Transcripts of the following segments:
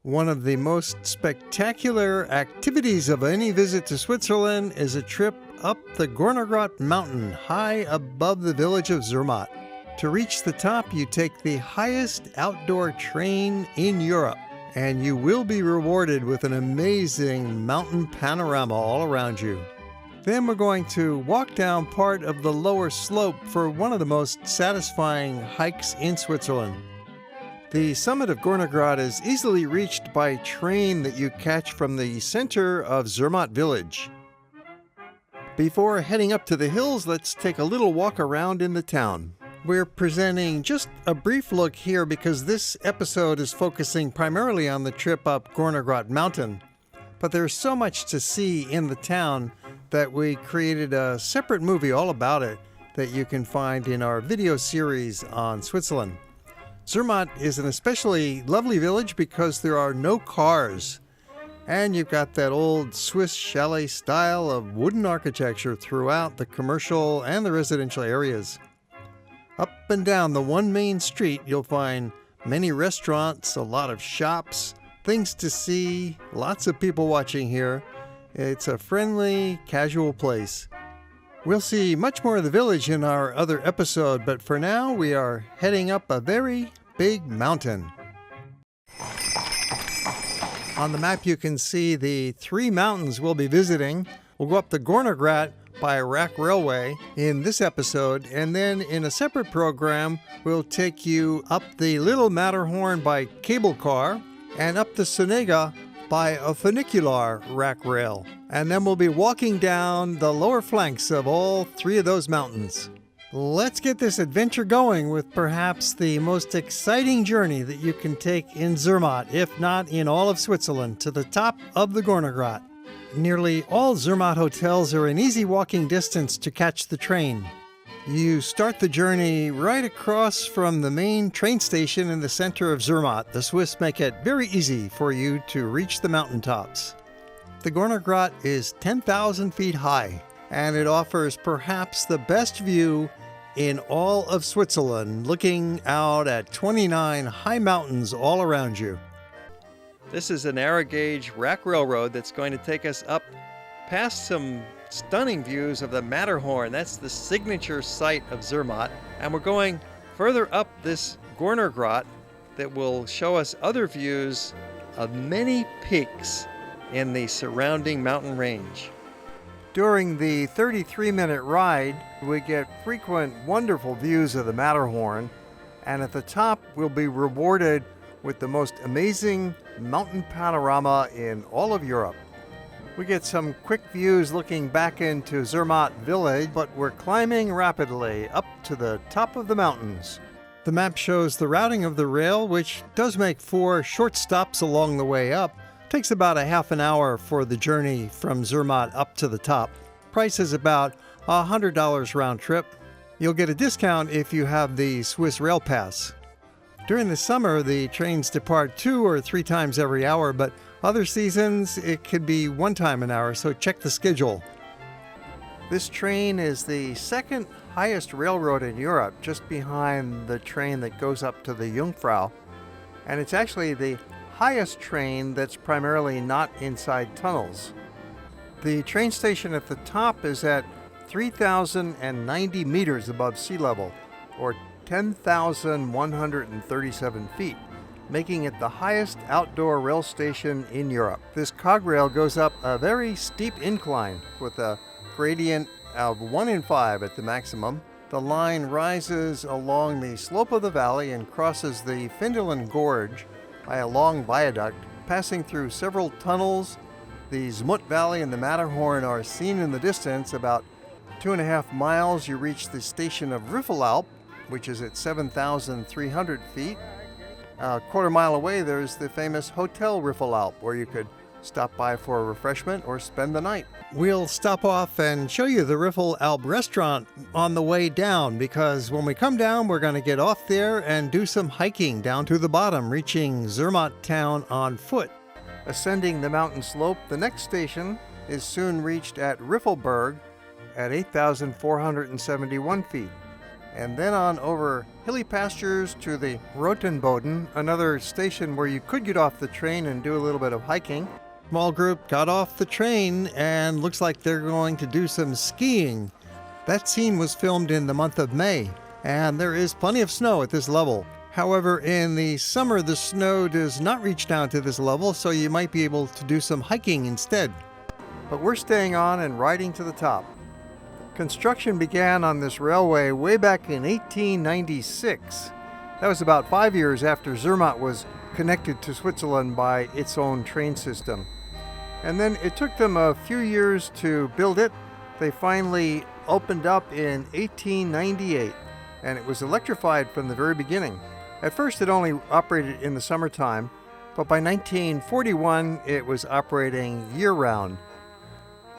One of the most spectacular activities of any visit to Switzerland is a trip up the Gornergrat Mountain, high above the village of Zermatt. To reach the top, you take the highest outdoor train in Europe, and you will be rewarded with an amazing mountain panorama all around you. Then we're going to walk down part of the lower slope for one of the most satisfying hikes in Switzerland. The summit of Gornergrat is easily reached by train that you catch from the center of Zermatt village. Before heading up to the hills, let's take a little walk around in the town. We're presenting just a brief look here because this episode is focusing primarily on the trip up Gornergrat Mountain. But there's so much to see in the town that we created a separate movie all about it that you can find in our video series on Switzerland. Zermatt is an especially lovely village because there are no cars. And you've got that old Swiss chalet style of wooden architecture throughout the commercial and the residential areas. Up and down the one main street, you'll find many restaurants, a lot of shops, things to see, lots of people watching here. It's a friendly, casual place. We'll see much more of the village in our other episode, but for now we are heading up a very big mountain. On the map you can see the three mountains we'll be visiting. We'll go up the Gornergrat by rack railway in this episode, and then in a separate program we'll take you up the Little Matterhorn by cable car and up the Sonega by a funicular rack rail. And then we'll be walking down the lower flanks of all three of those mountains. Let's get this adventure going with perhaps the most exciting journey that you can take in Zermatt, if not in all of Switzerland, to the top of the Gornergrat. Nearly all Zermatt hotels are in easy walking distance to catch the train. You start the journey right across from the main train station in the center of Zermatt. The Swiss make it very easy for you to reach the mountaintops. The Gornergrat is 10,000 feet high, and it offers perhaps the best view in all of Switzerland, looking out at 29 high mountains all around you. This is a narrow gauge rack railroad that's going to take us up past some stunning views of the Matterhorn. That's the signature site of Zermatt. And we're going further up this Gornergrat that will show us other views of many peaks in the surrounding mountain range. During the 33-minute ride, we get frequent wonderful views of the Matterhorn, and at the top we'll be rewarded with the most amazing mountain panorama in all of Europe. We get some quick views looking back into Zermatt village, but we're climbing rapidly up to the top of the mountains. The map shows the routing of the rail, which does make 4 short stops along the way up. Takes about a half an hour for the journey from Zermatt up to the top. Price is about $100 round trip. You'll get a discount if you have the Swiss Rail Pass. During the summer, the trains depart 2 or 3 times every hour, but other seasons it could be 1 time an hour, so check the schedule. This train is the second highest railroad in Europe, just behind the train that goes up to the Jungfrau, and it's actually the highest train that's primarily not inside tunnels. The train station at the top is at 3,090 meters above sea level, or 10,137 feet, making it the highest outdoor rail station in Europe. This cograil goes up a very steep incline with a gradient of 1 in 5 at the maximum. The line rises along the slope of the valley and crosses the Finderland Gorge by a long viaduct, passing through several tunnels. The Zermatt Valley and the Matterhorn are seen in the distance. About 2.5 miles, you reach the station of Riffelalp, which is at 7,300 feet. A quarter mile away, there's the famous Hotel Riffelalp, where you could stop by for a refreshment or spend the night. We'll stop off and show you the Riffelalp restaurant on the way down, because when we come down, we're going to get off there and do some hiking down to the bottom, reaching Zermatt town on foot. Ascending the mountain slope, the next station is soon reached at Riffelberg at 8,471 feet. and then on over hilly pastures to the Rotenboden, another station where you could get off the train and do a little bit of hiking. Small group got off the train and looks like they're going to do some skiing. That scene was filmed in the month of May, and there is plenty of snow at this level. However, in the summer, the snow does not reach down to this level, so you might be able to do some hiking instead. But we're staying on and riding to the top. Construction began on this railway way back in 1896. That was about 5 years after Zermatt was connected to Switzerland by its own train system. And then it took them a few years to build it. They finally opened up in 1898, and it was electrified from the very beginning. At first it only operated in the summertime, but by 1941 it was operating year-round.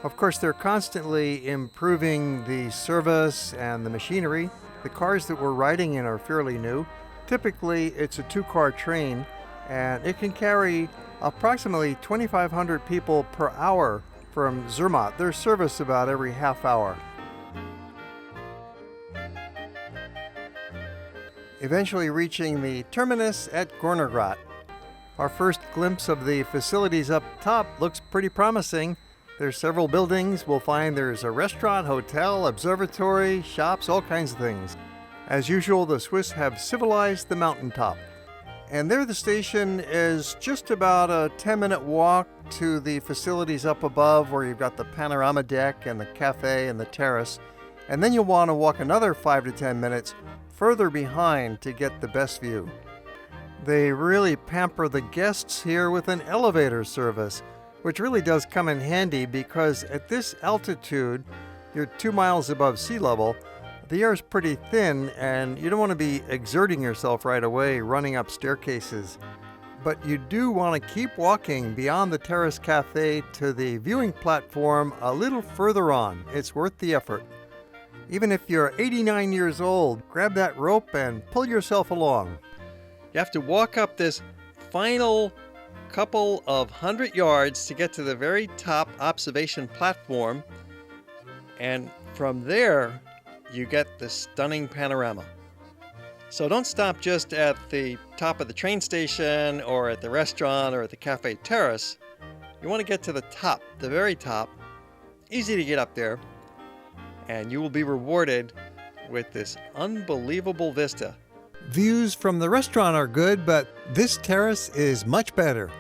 Of course, they're constantly improving the service and the machinery. The cars that we're riding in are fairly new. Typically, it's a 2-car train, and it can carry approximately 2,500 people per hour from Zermatt. There's service about every half hour. Eventually reaching the terminus at Gornergrat. Our first glimpse of the facilities up top looks pretty promising. There's several buildings. We'll find there's a restaurant, hotel, observatory, shops, all kinds of things. As usual, the Swiss have civilized the mountaintop. And there the station is just about a 10-minute walk to the facilities up above, where you've got the panorama deck and the cafe and the terrace. And then you'll want to walk another 5 to 10 minutes further behind to get the best view. They really pamper the guests here with an elevator service, which really does come in handy because at this altitude, you're 2 miles above sea level, the air is pretty thin and you don't want to be exerting yourself right away running up staircases. But you do want to keep walking beyond the Terrace Cafe to the viewing platform a little further on. It's worth the effort. Even if you're 89 years old, grab that rope and pull yourself along. You have to walk up this final couple of 100 yards to get to the very top observation platform, and from there you get the stunning panorama. So don't stop just at the top of the train station or at the restaurant or at the cafe terrace. You want to get to the top, the very top. Easy to get up there, and you will be rewarded with this unbelievable vista. Views from the restaurant are good, but this terrace is much better.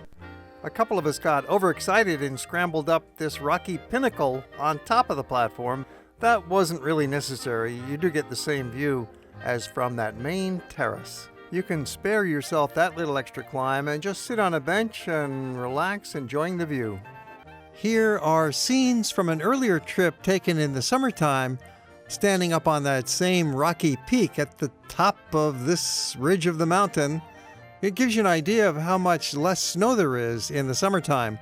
A couple of us got overexcited and scrambled up this rocky pinnacle on top of the platform. That wasn't really necessary. You do get the same view as from that main terrace. You can spare yourself that little extra climb and just sit on a bench and relax, enjoying the view. Here are scenes from an earlier trip taken in the summertime, standing up on that same rocky peak at the top of this ridge of the mountain. It gives you an idea of how much less snow there is in the summertime.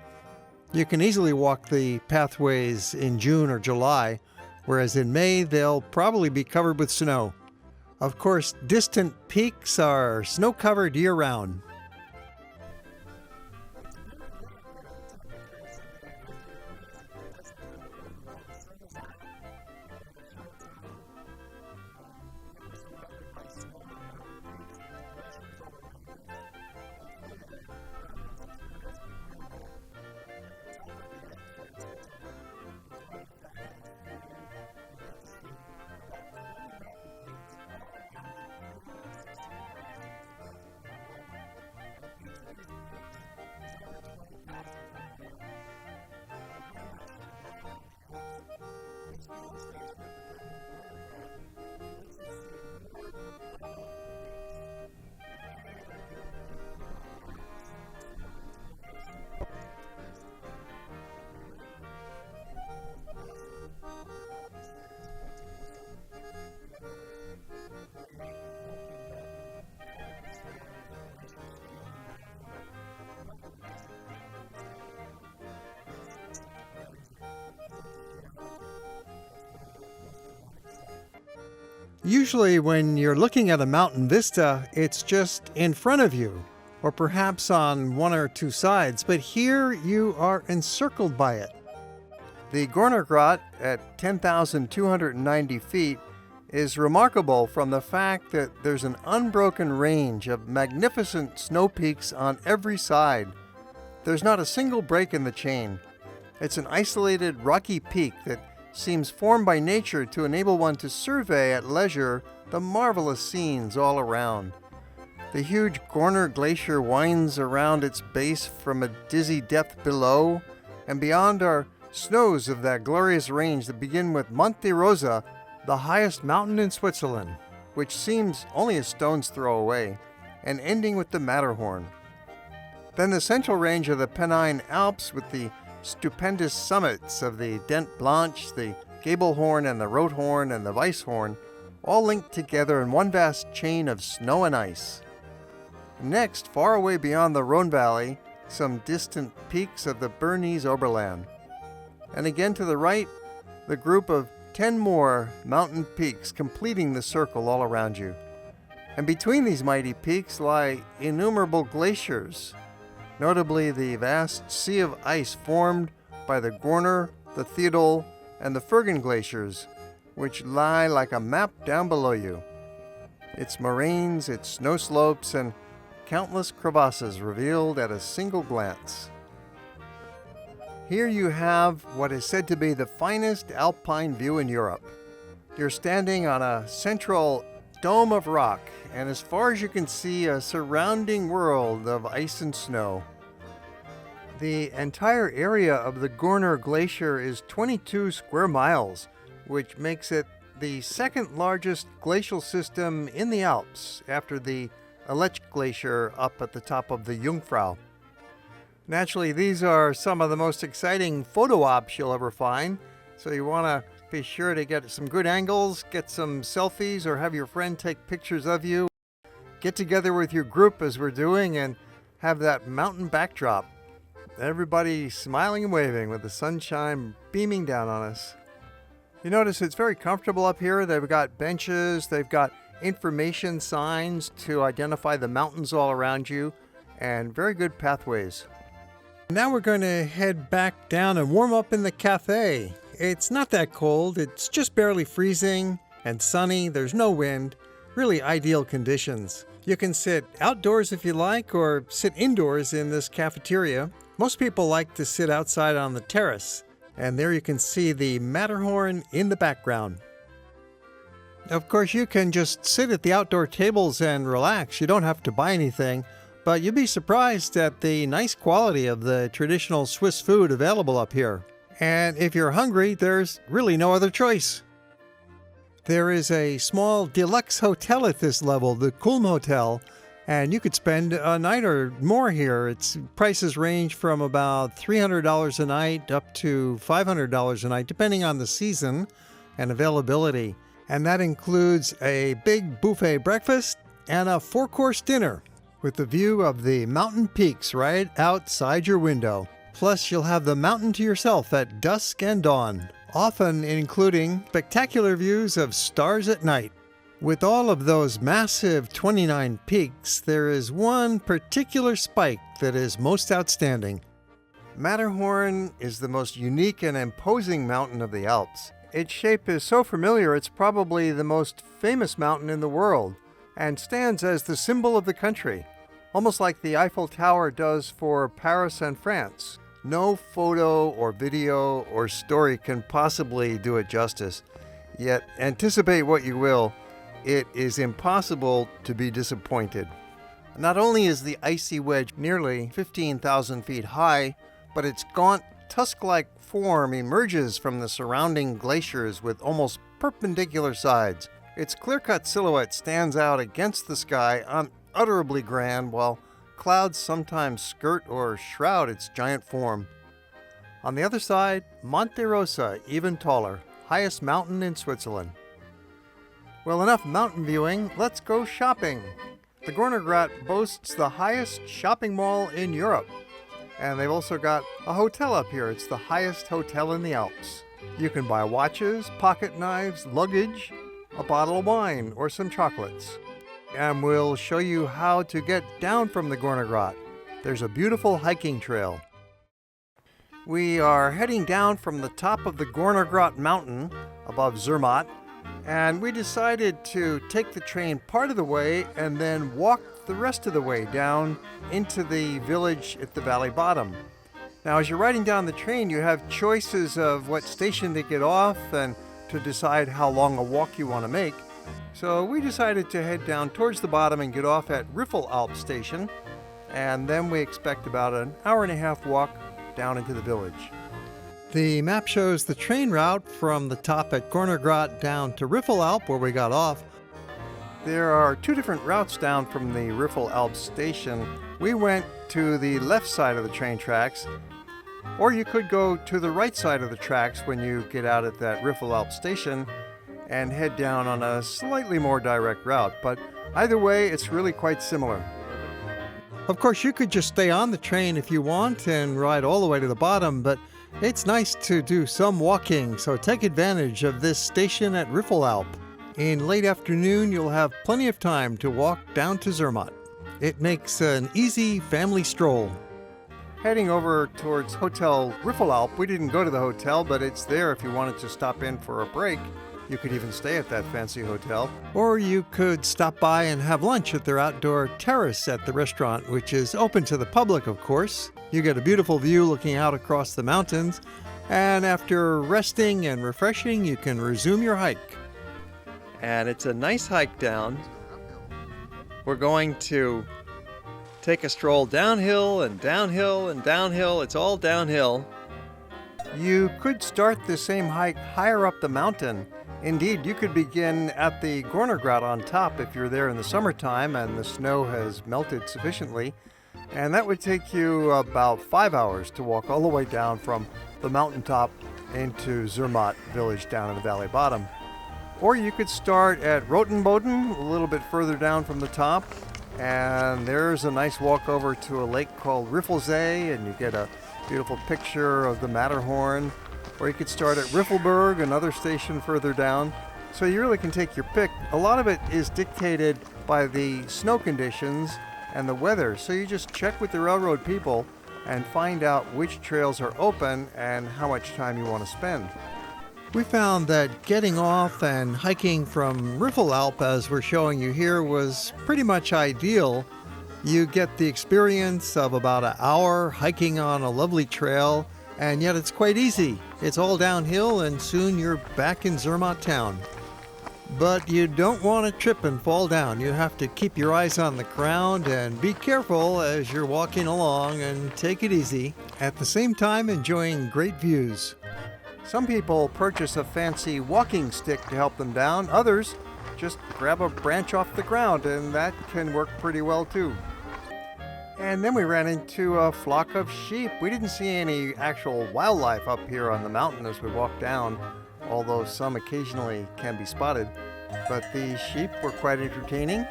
You can easily walk the pathways in June or July, whereas in May they'll probably be covered with snow. Of course, distant peaks are snow-covered year-round. Usually when you're looking at a mountain vista, it's just in front of you, or perhaps on one or two sides, but here you are encircled by it. The Gornergrat at 10,290 feet is remarkable from the fact that there's an unbroken range of magnificent snow peaks on every side. There's not a single break in the chain. It's an isolated rocky peak that seems formed by nature to enable one to survey at leisure the marvelous scenes all around. The huge Gorner Glacier winds around its base from a dizzy depth below, and beyond are snows of that glorious range that begin with Monte Rosa, the highest mountain in Switzerland, which seems only a stone's throw away, and ending with the Matterhorn. Then the central range of the Pennine Alps with the stupendous summits of the Dent Blanche, the Gabelhorn and the Rothorn and the Weisshorn, all linked together in one vast chain of snow and ice. Next, far away beyond the Rhone Valley, some distant peaks of the Bernese Oberland. And again to the right, the group of 10 more mountain peaks completing the circle all around you. And between these mighty peaks lie innumerable glaciers, notably the vast sea of ice formed by the Gorner, the Theodule, and the Fergan glaciers, which lie like a map down below you. Its moraines, its snow slopes, and countless crevasses revealed at a single glance. Here you have what is said to be the finest alpine view in Europe. You're standing on a central dome of rock, and as far as you can see, a surrounding world of ice and snow. The entire area of the Gorner Glacier is 22 square miles, which makes it the second largest glacial system in the Alps after the Aletsch Glacier up at the top of the Jungfrau. Naturally, these are some of the most exciting photo ops you'll ever find, so you want to be sure to get some good angles, get some selfies, or have your friend take pictures of you. Get together with your group as we're doing and have that mountain backdrop. Everybody smiling and waving with the sunshine beaming down on us. You notice it's very comfortable up here. They've got benches, they've got information signs to identify the mountains all around you, and very good pathways. Now we're going to head back down and warm up in the cafe. It's not that cold, it's just barely freezing and sunny, there's no wind, really ideal conditions. You can sit outdoors if you like, or sit indoors in this cafeteria. Most people like to sit outside on the terrace, and there you can see the Matterhorn in the background. Of course, you can just sit at the outdoor tables and relax. You don't have to buy anything, but you'll be surprised at the nice quality of the traditional Swiss food available up here. And if you're hungry, there's really no other choice. There is a small deluxe hotel at this level, the Kulm Hotel, and you could spend a night or more here. Its prices range from about $300 a night up to $500 a night, depending on the season and availability. And that includes a big buffet breakfast and a 4-course dinner with the view of the mountain peaks right outside your window. Plus, you'll have the mountain to yourself at dusk and dawn, often including spectacular views of stars at night. With all of those massive 29 peaks, there is one particular spike that is most outstanding. Matterhorn is the most unique and imposing mountain of the Alps. Its shape is so familiar it's probably the most famous mountain in the world, and stands as the symbol of the country, almost like the Eiffel Tower does for Paris and France. No photo or video or story can possibly do it justice, yet anticipate what you will, it is impossible to be disappointed. Not only is the icy wedge nearly 15,000 feet high, but its gaunt, tusk-like form emerges from the surrounding glaciers with almost perpendicular sides. Its clear-cut silhouette stands out against the sky, unutterably grand, while clouds sometimes skirt or shroud its giant form. On the other side, Monte Rosa, even taller, highest mountain in Switzerland. Well, enough mountain viewing, let's go shopping. The Gornergrat boasts the highest shopping mall in Europe. And they've also got a hotel up here. It's the highest hotel in the Alps. You can buy watches, pocket knives, luggage, a bottle of wine, or some chocolates. And we'll show you how to get down from the Gornergrat. There's a beautiful hiking trail. We are heading down from the top of the Gornergrat Mountain above Zermatt, And we decided to take the train part of the way and then walk the rest of the way down into the village at the valley bottom. Now, as you're riding down the train, you have choices of what station to get off and to decide how long a walk you want to make. So we decided to head down towards the bottom and get off at Alps station, and then we expect about an hour and a half walk down into the village. The map shows the train route from the top at Gornergrat down to Alp, where we got off. There are two different routes down from the Alps station. We went to the left side of the train tracks, or you could go to the right side of the tracks when you get out at that Alps station and head down on a slightly more direct route. But either way, it's really quite similar. Of course, you could just stay on the train if you want and ride all the way to the bottom, but it's nice to do some walking, so take advantage of this station at Alp. In late afternoon, you'll have plenty of time to walk down to Zermatt. It makes an easy family stroll. Heading over towards Hotel Alp, we didn't go to the hotel, but it's there if you wanted to stop in for a break. You could even stay at that fancy hotel. Or you could stop by and have lunch at their outdoor terrace at the restaurant, which is open to the public, of course. You get a beautiful view looking out across the mountains, and after resting and refreshing, you can resume your hike. And it's a nice hike down. We're going to take a stroll downhill and downhill and downhill. It's all downhill. You could start the same hike higher up the mountain. Indeed, you could begin at the Gornergrat on top if you're there in the summertime and the snow has melted sufficiently. And that would take you about 5 hours to walk all the way down from the mountaintop into Zermatt village down in the valley bottom. Or you could start at Rotenboden, a little bit further down from the top, and there's a nice walk over to a lake called Riffelsee, and you get a beautiful picture of the Matterhorn. Or you could start at Riffelberg, another station further down. So you really can take your pick. A lot of it is dictated by the snow conditions and the weather, so you just check with the railroad people and find out which trails are open and how much time you want to spend. We found that getting off and hiking from Alp, as we're showing you here, was pretty much ideal. You get the experience of about an hour hiking on a lovely trail, and yet it's quite easy. It's all downhill, and soon you're back in Zermatt town. But you don't want to trip and fall down. You have to keep your eyes on the ground and be careful as you're walking along, and take it easy, at the same time enjoying great views. Some people purchase a fancy walking stick to help them down. Others just grab a branch off the ground, and that can work pretty well too. And then we ran into a flock of sheep. We didn't see any actual wildlife up here on the mountain as we walked down, although some occasionally can be spotted. But the sheep were quite entertaining.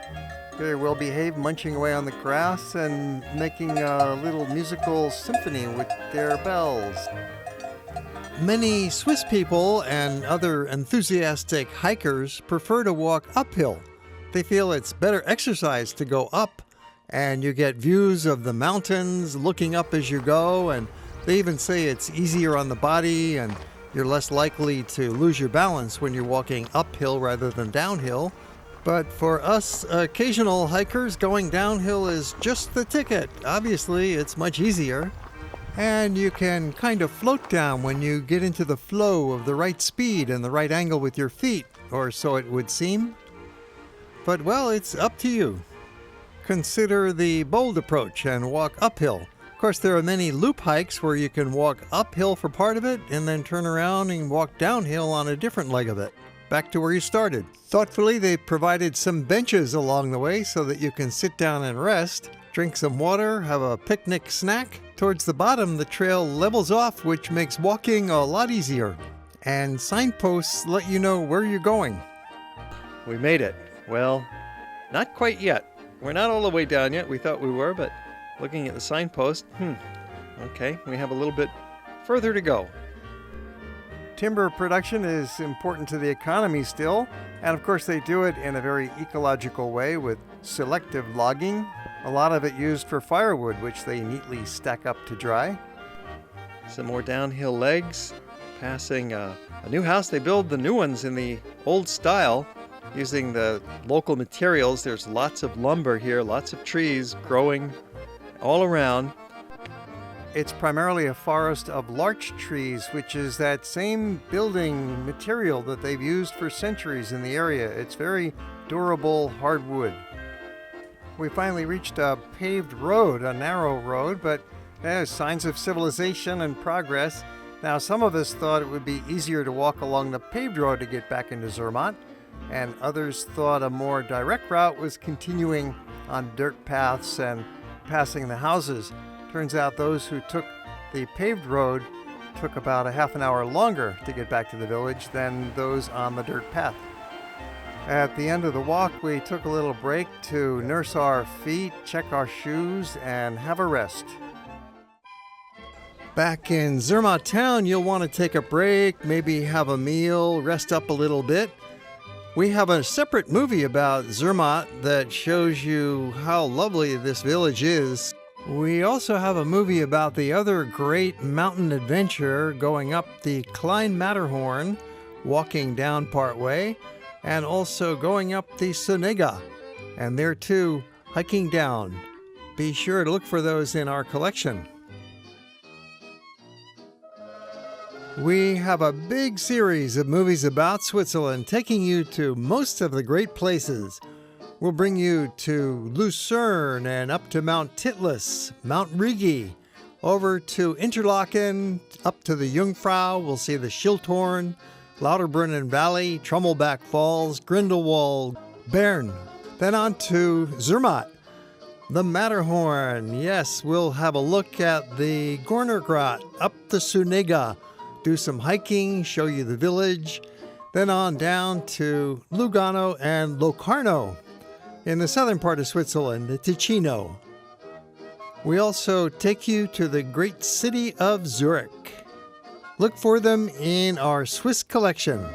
Very well behaved, munching away on the grass and making a little musical symphony with their bells. Many Swiss people and other enthusiastic hikers prefer to walk uphill. They feel it's better exercise to go up, and you get views of the mountains looking up as you go, and they even say it's easier on the body and you're less likely to lose your balance when you're walking uphill rather than downhill. But for us occasional hikers, going downhill is just the ticket. Obviously, it's much easier. And you can kind of float down when you get into the flow of the right speed and the right angle with your feet, or so it would seem. But, well, it's up to you. Consider the bold approach and walk uphill. Of course, there are many loop hikes where you can walk uphill for part of it and then turn around and walk downhill on a different leg of it, back to where you started. Thoughtfully, they provided some benches along the way so that you can sit down and rest, drink some water, have a picnic snack. Towards the bottom, the trail levels off, which makes walking a lot easier. And signposts let you know where you're going. We made it. Well, not quite yet. We're not all the way down yet. We thought we were, but looking at the signpost, okay, we have a little bit further to go. Timber production is important to the economy still, and of course they do it in a very ecological way with selective logging. A lot of it used for firewood, which they neatly stack up to dry. Some more downhill legs, passing a new house. They build the new ones in the old style using the local materials. There's lots of lumber here, lots of trees growing all around. It's primarily a forest of larch trees, which is that same building material that they've used for centuries in the area. It's very durable hardwood. We finally reached a paved road, a narrow road, but there's signs of civilization and progress. Now, some of us thought it would be easier to walk along the paved road to get back into Zermatt, and others thought a more direct route was continuing on dirt paths and passing the houses. Turns out those who took the paved road took about a half an hour longer to get back to the village than those on the dirt path. At the end of the walk, we took a little break to nurse our feet, check our shoes, and have a rest. Back in Zermatt town, you'll want to take a break, maybe have a meal, rest up a little bit. We have a separate movie about Zermatt that shows you how lovely this village is. We also have a movie about the other great mountain adventure, going up the Klein Matterhorn, walking down part way, and also going up the Sunega, and there too, hiking down. Be sure to look for those in our collection. We have a big series of movies about Switzerland, taking you to most of the great places. We'll bring you to Lucerne and up to Mount Titlis, Mount Rigi, over to Interlaken, up to the Jungfrau. We'll see the Schilthorn, Lauterbrunnen Valley, Trummelbach Falls, Grindelwald, Bern. Then on to Zermatt, the Matterhorn. Yes, we'll have a look at the Gornergrat, up the Sunega, do some hiking, show you the village. Then on down to Lugano and Locarno. In the southern part of Switzerland, the Ticino. We also take you to the great city of Zurich. Look for them in our Swiss collection.